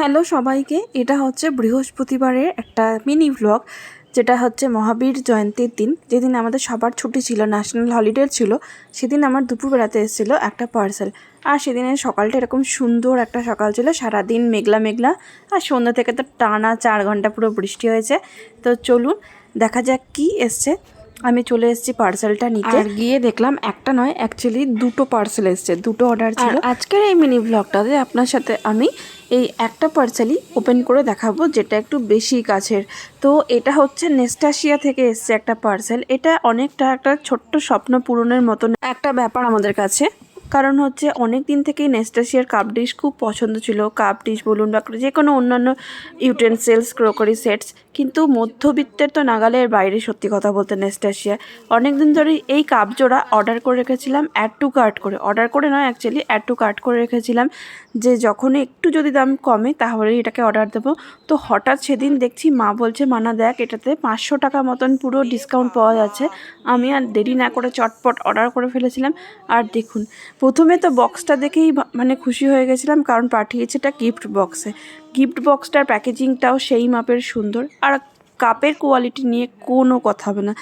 Hello সবাইকে, এটা হচ্ছে বৃহস্পতিবারের একটা মিনি ভ্লগ, যেটা হচ্ছে মহাবীর জয়ন্তীর দিন, যেদিন আমাদের সবার ছুটি ছিল, ন্যাশনাল হলিডে ছিল। সেদিন আমার দুপুরবেলাতে এসেছিলো একটা পার্সেল। আর সেদিনের সকালটা এরকম সুন্দর একটা সকাল ছিল, সারাদিন মেঘলা মেঘলা, আর সন্ধ্যা থেকে তো টানা 4 ঘন্টা পুরো বৃষ্টি হয়েছে। তো চলুন দেখা যাক কি এসছে। আমি চলে এসেছি পার্সেলটা নিতে, আর গিয়ে দেখলাম একটা নয়, অ্যাকচুয়ালি দুটো পার্সেল এসছে, দুটো অর্ডার ছিল। আজকের এই মিনি ব্লগটাতে আপনার সাথে আমি এই একটা পার্সেলই ওপেন করে দেখাবো, যেটা একটু বেশি কাছের। তো এটা হচ্ছে নেস্টাশিয়া থেকে এসছে একটা পার্সেল। এটা অনেকটা একটা ছোট্ট স্বপ্ন পূরণের মতন একটা ব্যাপার আমাদের কাছে। কারণ হচ্ছে অনেক দিন থেকেই নেস্টাশিয়ার কাপ ডিশ খুব পছন্দ ছিল, কাপ ডিশ বলুন বা যে কোনো অন্যান্য ইউটেন্সিলস, ক্রোকারি সেটস, কিন্তু মধ্যবিত্তের তো নাগালের বাইরে সত্যি কথা বলতে নেস্টাশিয়া। অনেক দিন ধরেই এই কাপ জোড়া অর্ডার করে রেখেছিলাম, অ্যাড টু কার্ট করে, অর্ডার করে নয় অ্যাকচুয়ালি অ্যাড টু কার্ট করে রেখেছিলাম, যে যখন একটু যদি দাম কমে তাহলেই এটাকে অর্ডার দেবো। তো হঠাৎ সেদিন দেখছি মা বলছে, মানা দেখ এটাতে 500 টাকা মতন পুরো ডিসকাউন্ট পাওয়া যাচ্ছে। আমি আর দেরি না করে চটপট অর্ডার করে ফেলেছিলাম। আর দেখুন, প্রথমে তো বক্সটা দেখেই মানে খুশি হয়ে গেছিলাম, কারণ পাঠিয়েছে এটা গিফট বক্সে। গিফট বক্সটার প্যাকেজিংটাও সেই মাপের সুন্দর, আর কাপের কোয়ালিটি নিয়ে কোনো কথা হবে না।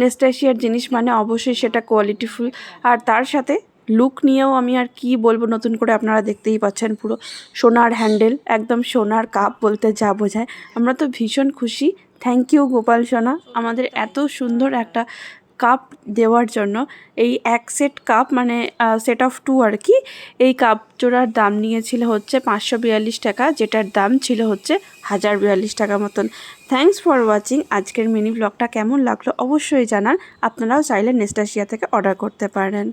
নেস্টাশিয়ার জিনিস মানে অবশ্যই সেটা কোয়ালিটিফুল। আর তার সাথে লুক নিয়েও আমি আর কি বলবো, নতুন করে আপনারা দেখতেই পাচ্ছেন, পুরো সোনার হ্যান্ডেল, একদম সোনার কাপ বলতে যা বোঝায়। আমরা তো ভীষণ খুশি। থ্যাংক ইউ গোপাল সোনা, আমাদের এত সুন্দর একটা কাপ দেওয়ার জন্য। এই এক সেট কাপ মানে সেট অফ 2 আর কি। এই কাপ জোড়ার দাম নিয়েছিল হচ্ছে 542 টাকা, যেটার দাম ছিল হচ্ছে 1042 টাকা মতন। Thanks for watching. আজকের মিনি ব্লগটা কেমন লাগলো অবশ্যই জানান। আপনারাও চাইলে নেস্টাশিয়া থেকে অর্ডার করতে পারেন।